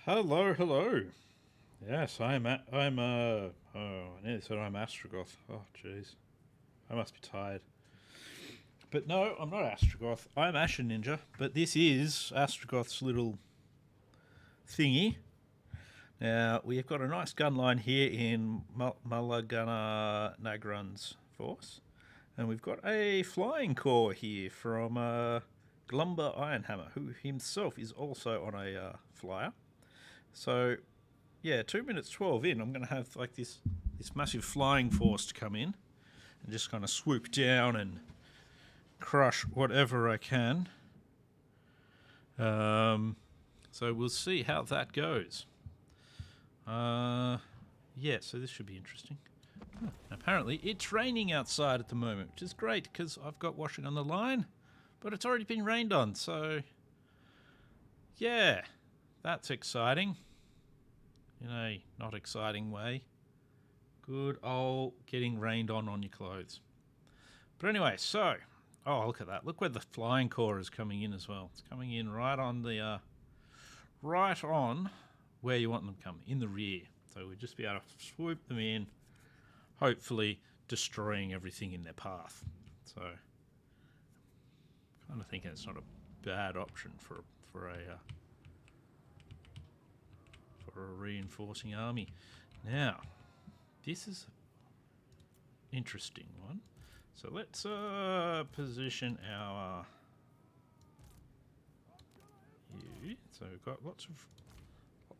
Hello, hello. Yes, I nearly said I'm Astragoth. Oh, jeez. I must be tired. But no, I'm not Astragoth. I'm Asher Ninja, but this is Astragoth's little thingy. Now, we've got a nice gun line here in Mulagana Nagrun's force, and we've got a flying corps here from Glumber Ironhammer, who himself is also on a flyer. So yeah, 2 minutes 12 in, I'm going to have like this massive flying force to come in and just kind of swoop down and crush whatever I can. So we'll see how that goes. Yeah, so this should be interesting. Apparently, it's raining outside at the moment, which is great because I've got washing on the line, but it's already been rained on, so yeah, that's exciting. In a not exciting way. Good old getting rained on your clothes. But anyway, so oh, look at that! Look where the flying corps is coming in as well. It's coming in right on the right on where you want them to come, in the rear. So we'll just be able to swoop them in, hopefully destroying everything in their path. So, kind of thinking it's not a bad option for a reinforcing army. Now, this is an interesting one. So let's position our you. So we've got lots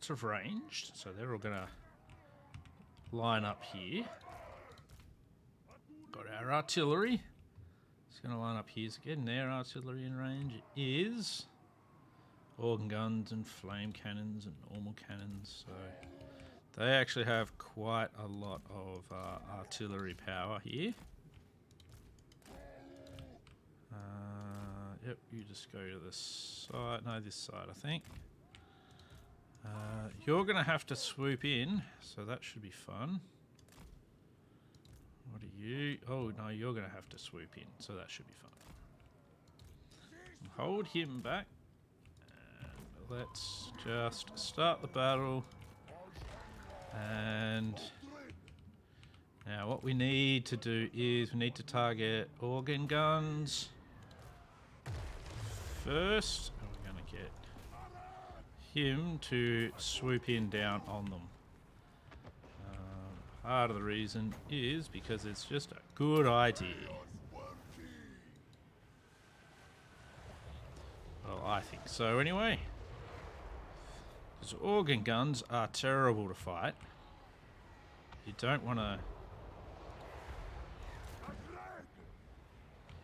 of ranged. So they're all gonna line up here. Got our artillery. It's gonna line up here. So getting their artillery in range is organ guns and flame cannons and normal cannons. So they actually have quite a lot of artillery power here. Yep, you just go to this side. No, this side, I think. You're going to have to swoop in, so that should be fun. What are you? Oh, no, you're going to have to swoop in, so that should be fun. Hold him back. And let's just start the battle. And now what we need to do is we need to target organ guns first. And we're going to get him to swoop in down on them. Part of the reason is because it's just a good idea. Well, I think so anyway. Because organ guns are terrible to fight. You don't want to...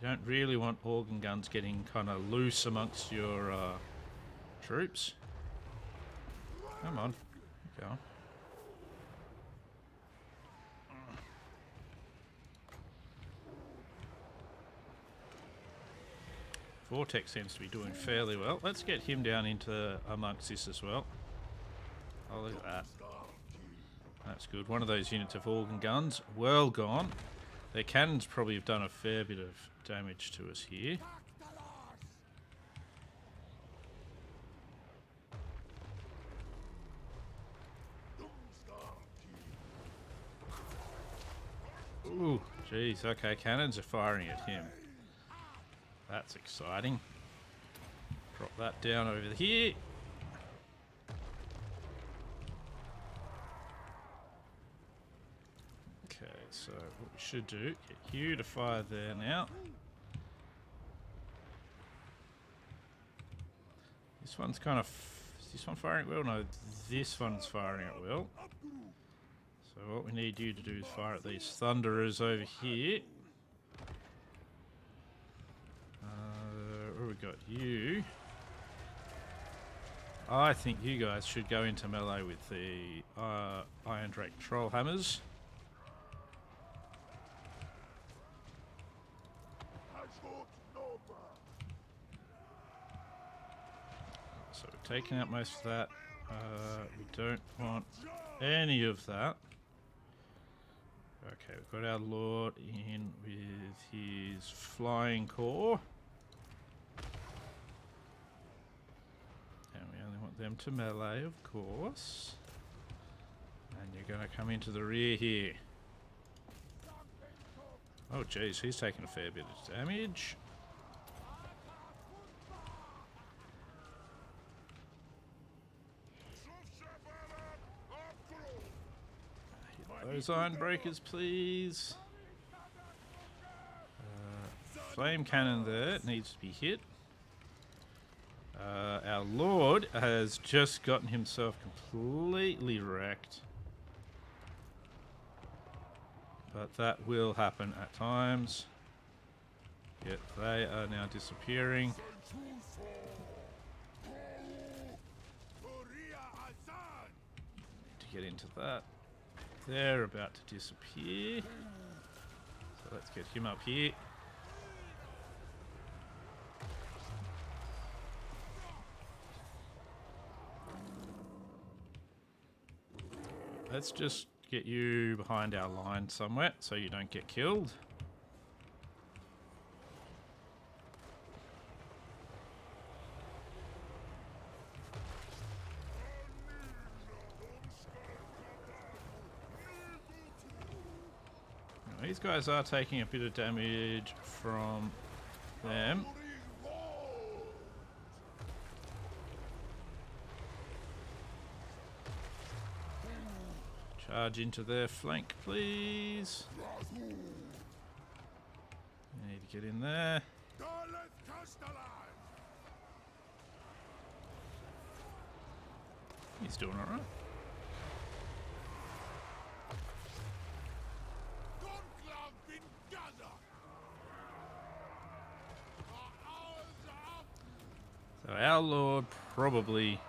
You don't really want organ guns getting kind of loose amongst your troops. Come on. Go on. Vortex seems to be doing fairly well. Let's get him down into amongst this as well. Oh, look at that. That's good. One of those units of organ guns, well gone. Their cannons probably have done a fair bit of damage to us here. Ooh, jeez. Okay, cannons are firing at him. That's exciting. Drop that down over here. Okay, so what we should do, get you to fire there now. This one's kind of... Is this one firing at will? No, this one's firing at will. So what we need you to do is fire at these thunderers over here. Where we got you? I think you guys should go into melee with the Iron Drake Troll Hammers. So we're taking out most of that. We don't want any of that. Okay, we've got our Lord in with his flying corps. And we only want them to melee, of course. And you're going to come into the rear here. Oh, jeez, he's taking a fair bit of damage. Hit those iron breakers, please. Flame cannon there needs to be hit. Our Lord has just gotten himself completely wrecked. But that will happen at times. Yet they are now disappearing. Need to get into that. They're about to disappear. So let's get him up here. Let's just get you behind our line somewhere so you don't get killed. Now, these guys are taking a bit of damage from them. Charge into their flank, please. You need to get in there. He's doing alright. So our Lord probably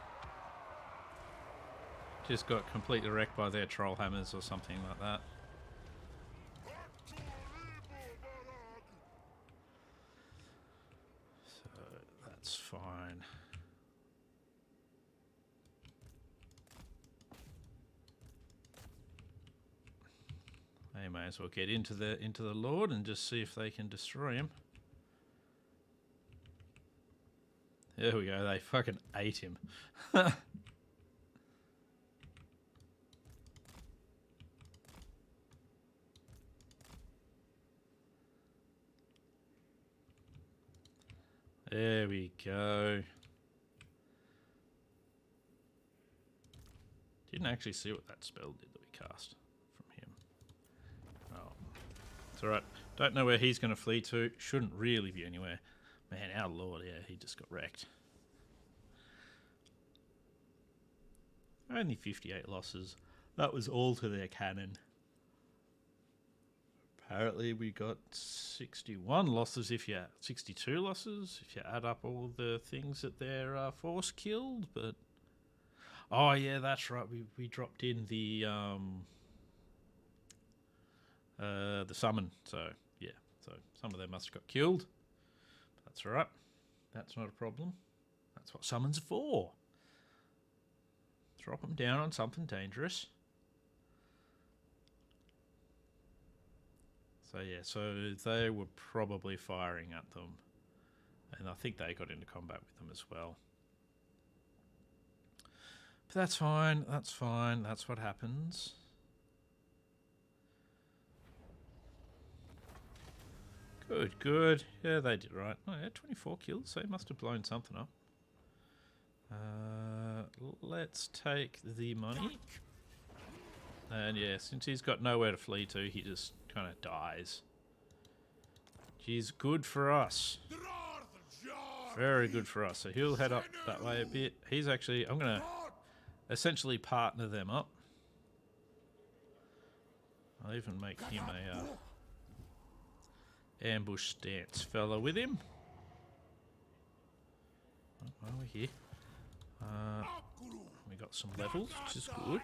just got completely wrecked by their troll hammers or something like that. So that's fine. They may as well get into the Lord and just see if they can destroy him. There we go, they fucking ate him. There we go. Didn't actually see what that spell did that we cast from him. Oh, it's alright. Don't know where he's going to flee to. Shouldn't really be anywhere. Man, our Lord, yeah, he just got wrecked. Only 58 losses. That was all to their cannon. Apparently we got 61 losses 62 losses if you add up all the things that their force killed, but oh yeah, that's right, we dropped in the summon, so yeah, so some of them must have got killed. But that's alright. That's not a problem. That's what summons are for. Drop them down on something dangerous. So yeah, so they were probably firing at them. And I think they got into combat with them as well. But that's fine, that's fine, that's what happens. Good, good. Yeah, they did right. Oh yeah, 24 kills, so he must have blown something up. Let's take the money. And yeah, since he's got nowhere to flee to, he just kind of dies. Which is good for us. Very good for us. So he'll head up that way a bit. He's actually, I'm going to essentially partner them up. I'll even make him a ambush stance fella with him. Oh, well, we're here. We got some levels, which is good.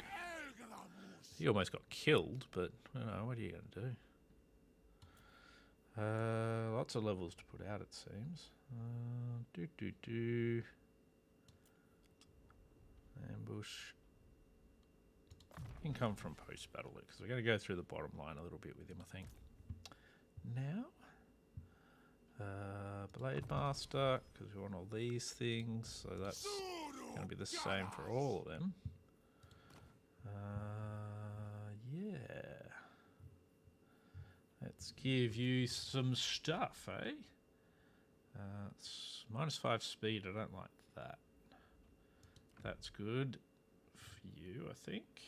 He almost got killed, but I don't know, what are you going to do? Lots of levels to put out, it seems. Ambush. He can come from post-battle, because we're going to go through the bottom line a little bit with him, I think. Now, Blade Master, because we want all these things, so that's going to be the same for all of them. Yeah. Let's give you some stuff, eh? It's -5 speed. I don't like that. That's good for you, I think.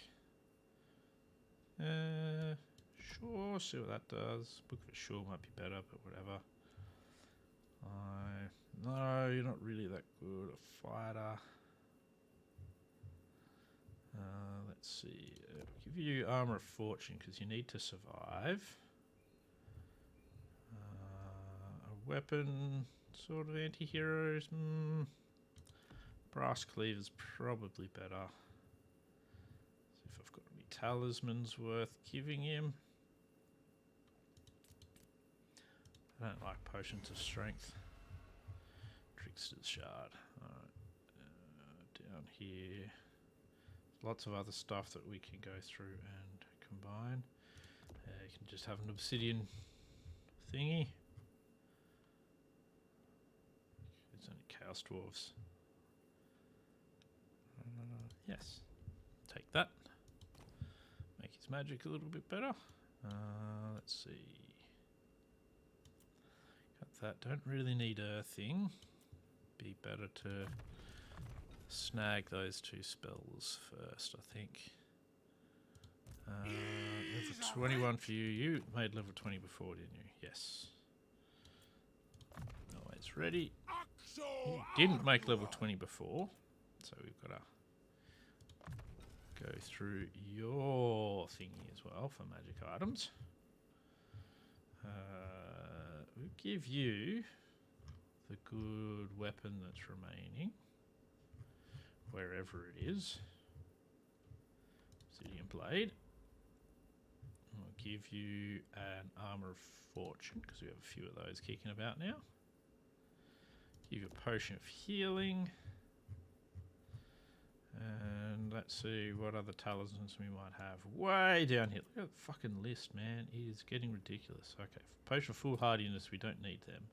Sure, see what that does. Book of Sure might be better, but whatever. No, you're not really that good a fighter. Let's see. Give you Armor of Fortune because you need to survive. A weapon, sort of anti-heroes. Brass Cleaver's probably better. See if I've got any talismans worth giving him. I don't like Potions of Strength. Trickster's Shard. Alright. Down here. Lots of other stuff that we can go through and combine. You can just have an obsidian thingy. There's only Chaos Dwarves. Yes. Take that. Make his magic a little bit better. Let's see. Got that. Don't really need earthing. Be better to snag those 2 spells first, I think. Level 21 for you. You made level 20 before, didn't you? Yes. Always ready. You didn't make level 20 before, so we've got to go through your thingy as well for magic items. We'll give you the good weapon that's remaining, wherever it is. Obsidian Blade. I'll give you an Armor of Fortune, because we have a few of those kicking about now. Give you a Potion of Healing. And let's see what other talismans we might have. Way down here. Look at the fucking list, man. It is getting ridiculous. Okay, Potion of Foolhardiness, we don't need them.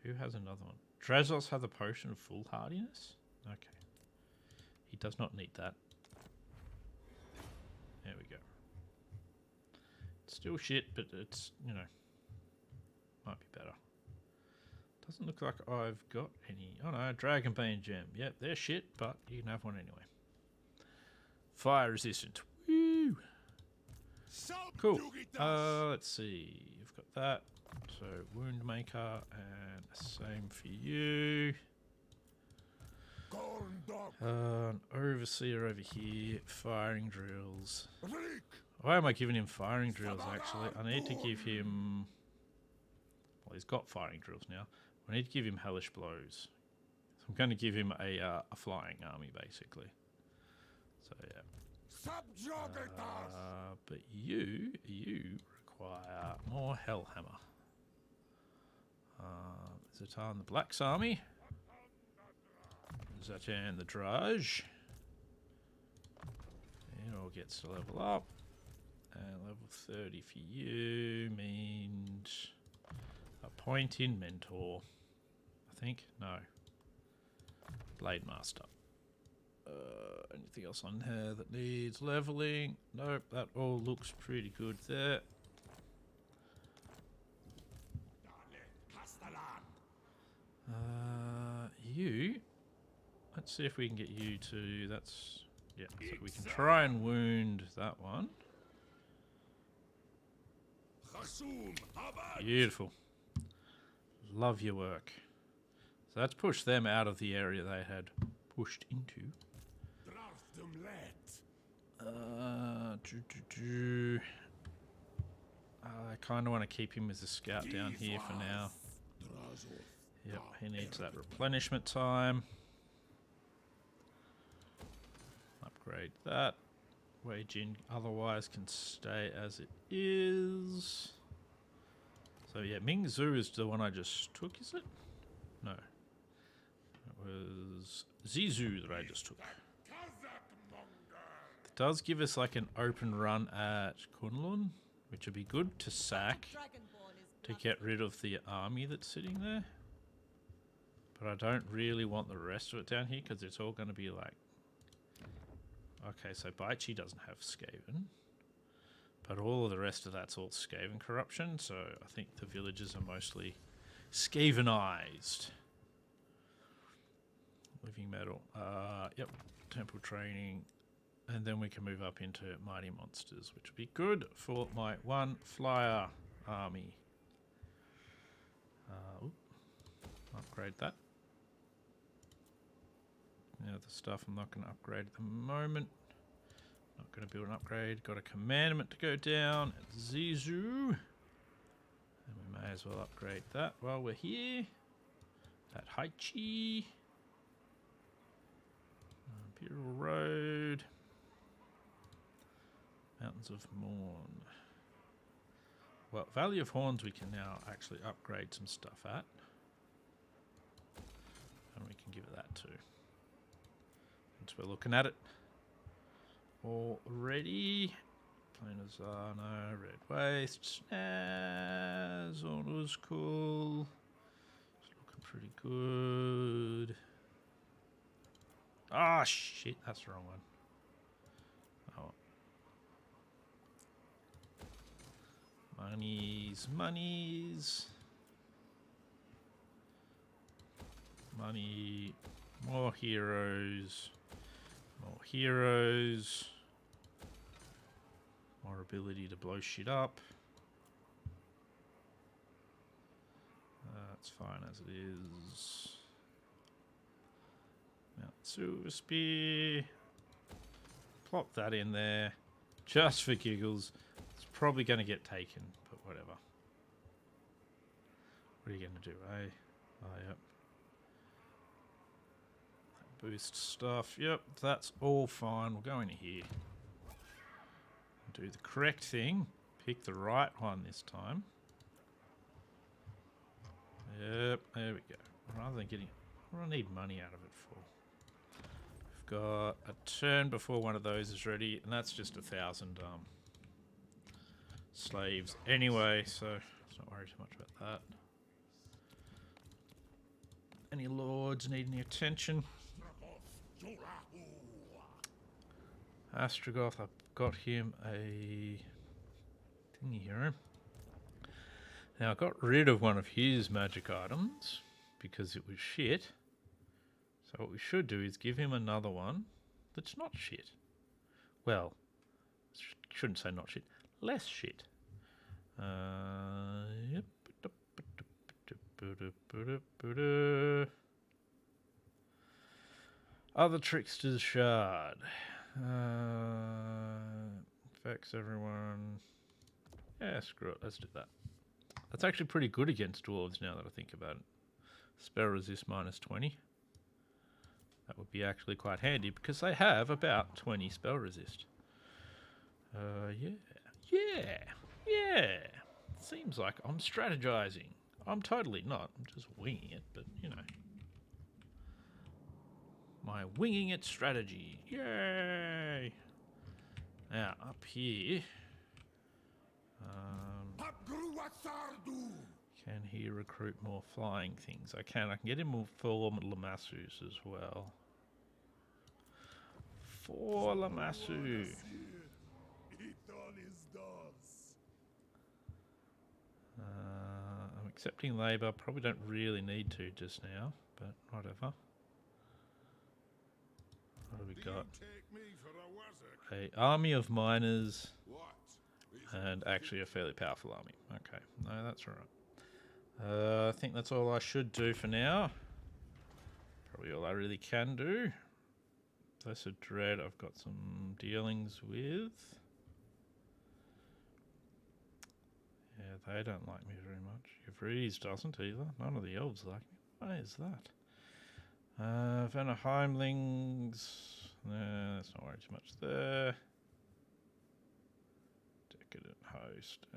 Who has another one? Drazos has a Potion of Foolhardiness? Okay. He does not need that. There we go. It's still shit, but it's, you know, might be better. Doesn't look like I've got any. Oh no, Dragonbane Gem. Yep, they're shit, but you can have one anyway. Fire resistant. Woo! Cool. Let's see. You've got that. So, Wound Maker, and same for you. An Overseer over here. Firing Drills. Why am I giving him Firing Drills, actually? I need to give him... Well, he's got Firing Drills now. I need to give him Hellish Blows. So I'm going to give him a flying army, basically. So, yeah. But you require more Hellhammer. Zatan the Black's army. Zatan the Drudge. It all gets to level up. And level 30 for you means a point in Mentor. I think? No. Blade Master. Anything else on here that needs leveling? Nope, that all looks pretty good there. You. Let's see if we can get you to. That's. Yeah, so we can try and wound that one. Beautiful. Love your work. So that's pushed them out of the area they had pushed into. I kind of want to keep him as a scout down here for now. Yep, he needs that replenishment time. Upgrade that. Wage in otherwise can stay as it is. So yeah, Ming Zhu is the one I just took, is it? No. It was Zizu that I just took. It does give us like an open run at Kunlun, which would be good to sack to get rid of the army that's sitting there. But I don't really want the rest of it down here because it's all going to be like... Okay, so Baichi doesn't have Skaven. But all of the rest of that's all Skaven corruption, so I think the villages are mostly Skavenized. Living Metal. Yep, Temple Training. And then we can move up into Mighty Monsters, which would be good for my one flyer army. Upgrade that. Now the stuff I'm not going to upgrade at the moment. Not going to build an upgrade. Got a commandment to go down at Zizu. And we may as well upgrade that while we're here. At Haichi. Imperial Road. Mountains of Morn. Well, Valley of Horns we can now actually upgrade some stuff at. And we can give it that too. Once we're looking at it. Already. Plain Azana, Red Waste, Snaz, all was cool. It's looking pretty good. Ah, shit, that's the wrong one. Oh. Monies, monies. Money, more heroes. More heroes. More ability to blow shit up. That's fine as it is. Mount Silver Spear. Plop that in there. Just for giggles. It's probably going to get taken, but whatever. What are you going to do, eh? Oh, yep. Boost stuff. Yep, that's all fine. We'll go into here. Do the correct thing. Pick the right one this time. Yep, there we go. Rather than getting... What do I need money out of it for? We've got a turn before one of those is ready, and that's just 1,000 slaves anyway, so let's not worry too much about that. Any lords need any attention? Astragoth, I've got him a thingy hero. Now I got rid of one of his magic items because it was shit. So what we should do is give him another one that's not shit. Well, shouldn't say not shit, less shit. Yep. Other Trickster's Shard. Affects everyone. Yeah, screw it. Let's do that. That's actually pretty good against dwarves now that I think about it. Spell resist -20. That would be actually quite handy because they have about 20 spell resist. Yeah. Seems like I'm strategizing. I'm totally not. I'm just winging it, but you know. My winging it strategy. Yay! Now, up here. Can he recruit more flying things? I can. I can get him more 4 Lamassus as well. 4 Lamassu. I'm accepting labour. Probably don't really need to just now, but whatever. What have we got? A army of miners and actually a fairly powerful army. Okay, no, that's all right. I think that's all I should do for now. Probably all I really can do. Blessed Dread I've got some dealings with. Yeah, they don't like me very much. Yvries doesn't either. None of the elves like me. Why is that? Vanaheimlings. No, let's not worry too much there. Decadent Host.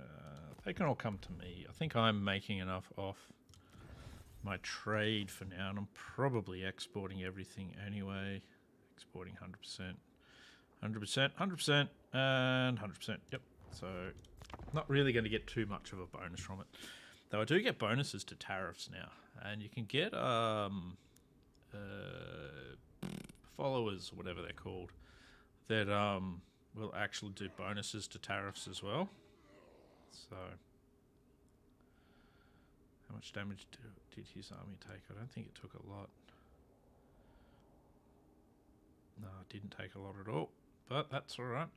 They can all come to me. I think I'm making enough off my trade for now, and I'm probably exporting everything anyway. Exporting 100%. 100%, 100%, and 100%. Yep. So, not really going to get too much of a bonus from it. Though I do get bonuses to tariffs now, and you can get followers, whatever they're called, that will actually do bonuses to tariffs as well. So, how much damage did his army take? I don't think it took a lot. No, it didn't take a lot at all, but that's all right.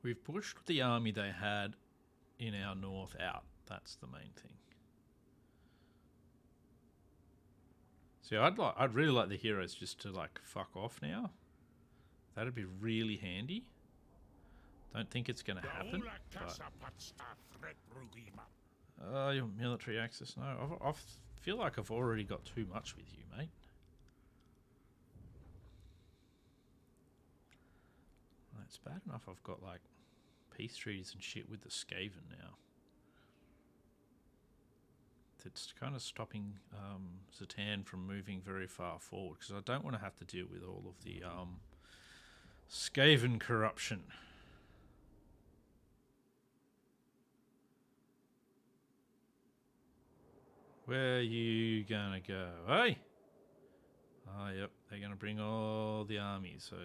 We've pushed the army they had in our north out. That's the main thing. See, I'd really like the heroes just to like fuck off now. That'd be really handy. Don't think it's going to happen. Your military access. No, I feel like I've already got too much with you, mate. It's bad enough I've got like peace treaties and shit with the Skaven now. It's kind of stopping Zatan from moving very far forward because I don't want to have to deal with all of the Skaven corruption. Where are you gonna go, eh? Oh, yep, they're gonna bring all the armies. So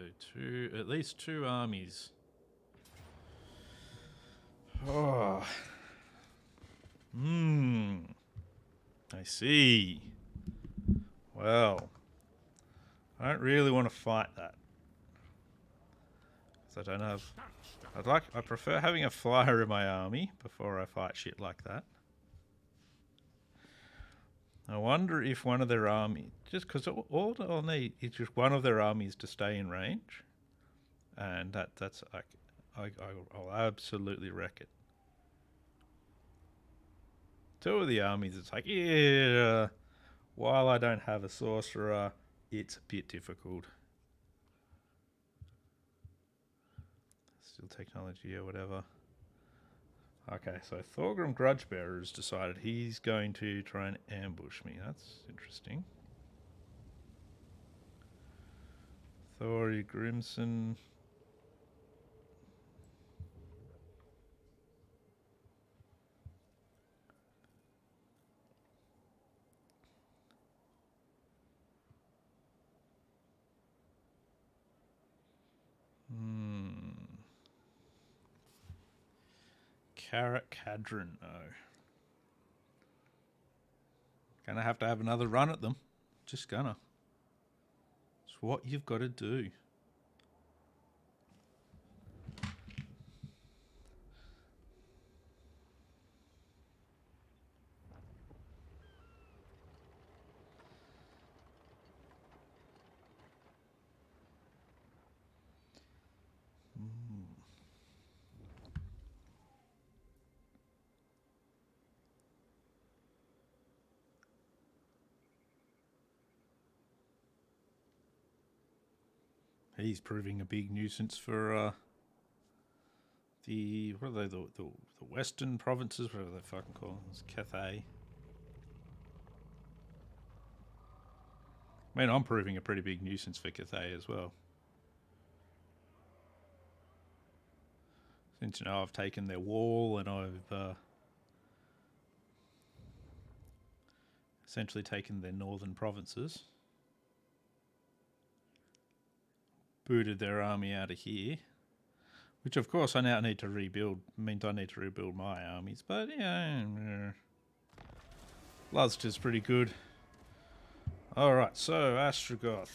at least two armies. Oh. I see. Well, I don't really want to fight that. Because I don't have... I prefer having a flyer in my army before I fight shit like that. I wonder if one of their armies... Just because all I'll need is just one of their armies to stay in range. And that's... I'll absolutely wreck it. Two of the armies, it's like, yeah, while I don't have a sorcerer, it's a bit difficult. Still technology or whatever. Okay, so Thorgrim Grudgebearer has decided he's going to try and ambush me. That's interesting. Thori Grimson. Carrot Cadron. No. Gonna have to have another run at them. Just gonna. It's what you've got to do. He's proving a big nuisance for the what are they the western provinces, whatever they fucking call them. It's Cathay. I mean, I'm proving a pretty big nuisance for Cathay as well. Since I've taken their wall and I've essentially taken their northern provinces. Booted their army out of here, which of course I now need to rebuild. Means I need to rebuild my armies, but yeah, Luzter's pretty good. Alright, so Astragoth.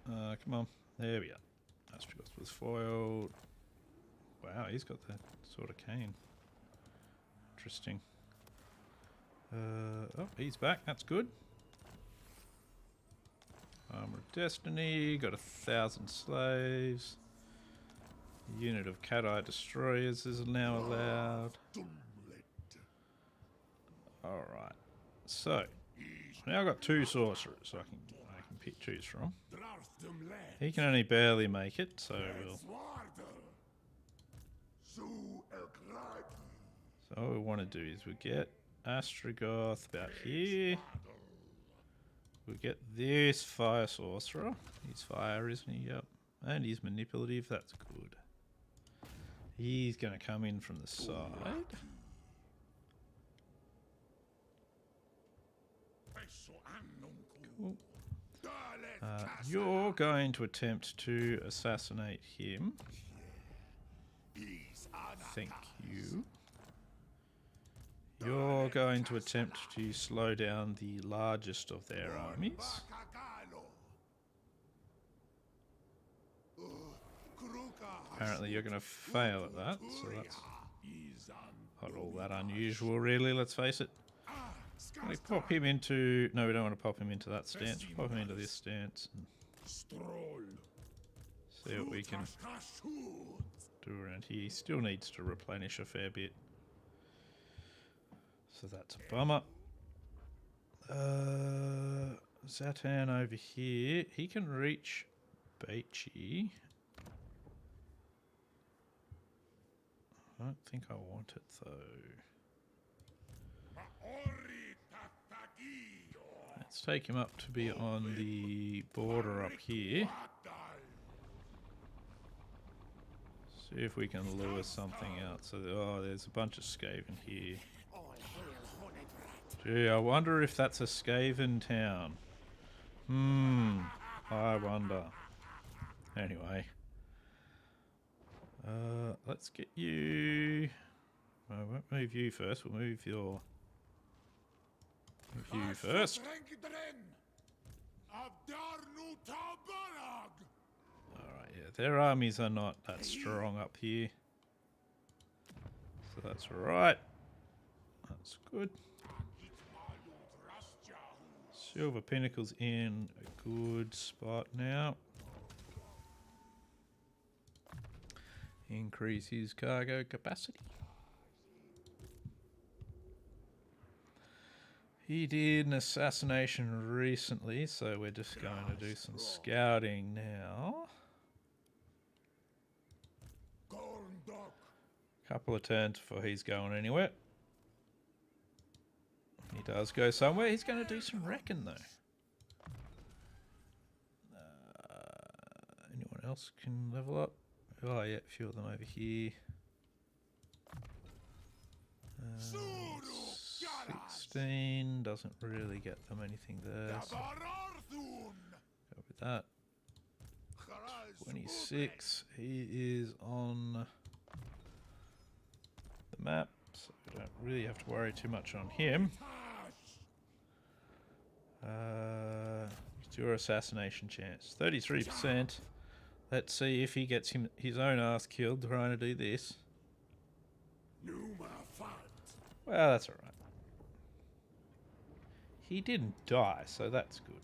Come on, there we are. Astragoth was foiled. Wow, he's got that sort of cane. Interesting. Oh, he's back, that's good. Armor of Destiny, got 1,000 slaves. A unit of Cat-Eye destroyers is now allowed. Alright, so now I've got two sorcerers I can choose from. He can only barely make it, so what we want to do is we get Astragoth about here. We get this fire sorcerer. He's fire, isn't he? Yep. And he's manipulative. That's good. He's going to come in from the side. Cool. You're going to attempt to assassinate him. Thank you. You're going to attempt to slow down the largest of their armies. Apparently you're going to fail at that, so that's not all that unusual really, let's face it. We pop him into... No, we don't want to pop him into that stance. Pop him into this stance. And see what we can do around here. He still needs to replenish a fair bit. So that's a bummer. Zatan over here. He can reach Baichi. I don't think I want it though. Let's take him up to be on the border up here. See if we can lure something out. So, oh, there's a bunch of Skaven here. Gee, I wonder if that's a Skaven town. I wonder. Anyway. Let's get you... I won't move you first, we'll move your... Move you first. Alright, yeah, their armies are not that strong up here. So that's right. That's good. Silver Pinnacle's in a good spot now. Increase his cargo capacity. He did an assassination recently, so we're just going to do some scouting now. Couple of turns before he's going anywhere. He does go somewhere. He's going to do some wrecking though. Anyone else can level up? Oh yeah, a few of them over here. 16 doesn't really get them anything there. So go with that. 26. He is on the map, so we don't really have to worry too much on him. What's your assassination chance? 33%. Let's see if he gets his own ass killed trying to do this. Well, that's alright. He didn't die, so that's good.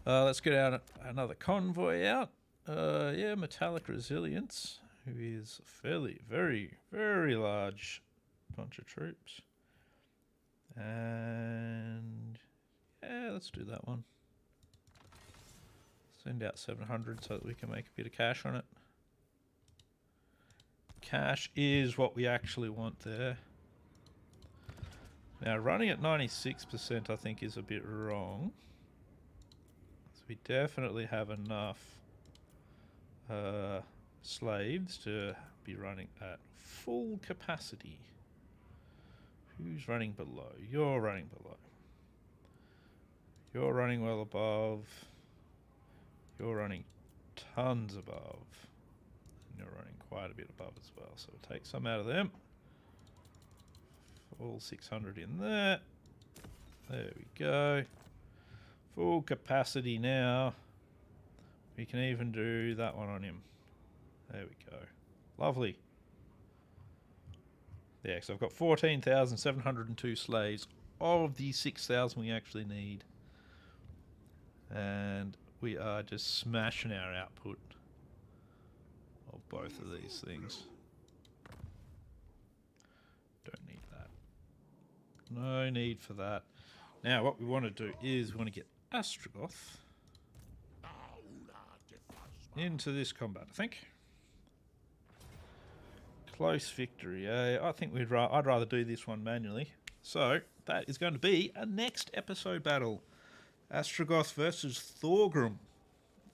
Let's get out another convoy out. Yeah, Metallic Resilience, who is a fairly, very, very large bunch of troops. And yeah, let's do that one. Send out 700 so that we can make a bit of cash on it. Cash is what we actually want there. Now, running at 96% I think is a bit wrong. So we definitely have enough slaves to be running at full capacity. Who's running below? You're running below. You're running well above. You're running tons above. And you're running quite a bit above as well. So we'll take some out of them. All 600 in there. There we go. Full capacity now. We can even do that one on him. There we go. Lovely. Yeah, so I've got 14,702 slaves of the 6,000 we actually need. And we are just smashing our output of both of these things. Don't need that. No need for that. Now what we want to do is we want to get Astragoth into this combat, I think. Close victory, eh? I think I'd rather do this one manually. So that is going to be a next episode battle. Astragoth versus Thorgrim.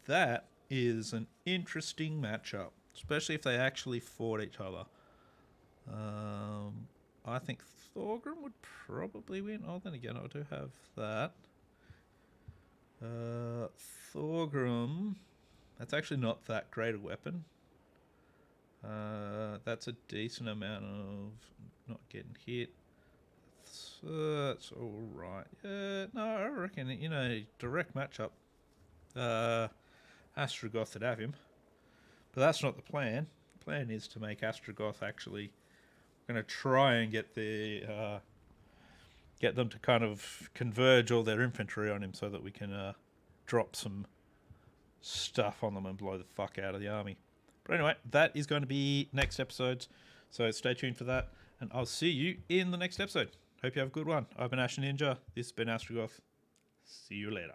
That is an interesting matchup. especially if they actually fought each other. I think Thorgrim would probably win. Oh, then again, I do have that. Thorgrim, that's actually not that great a weapon. That's a decent amount of not getting hit. That's all right. No, I reckon, direct matchup. Astragoth would have him. But that's not the plan. The plan is to make Astragoth actually... going to try and get them to kind of converge all their infantry on him so that we can drop some stuff on them and blow the fuck out of the army. But anyway, that is going to be next episode. So stay tuned for that. And I'll see you in the next episode. Hope you have a good one. I've been Ash Ninja. This has been Astragoth. See you later.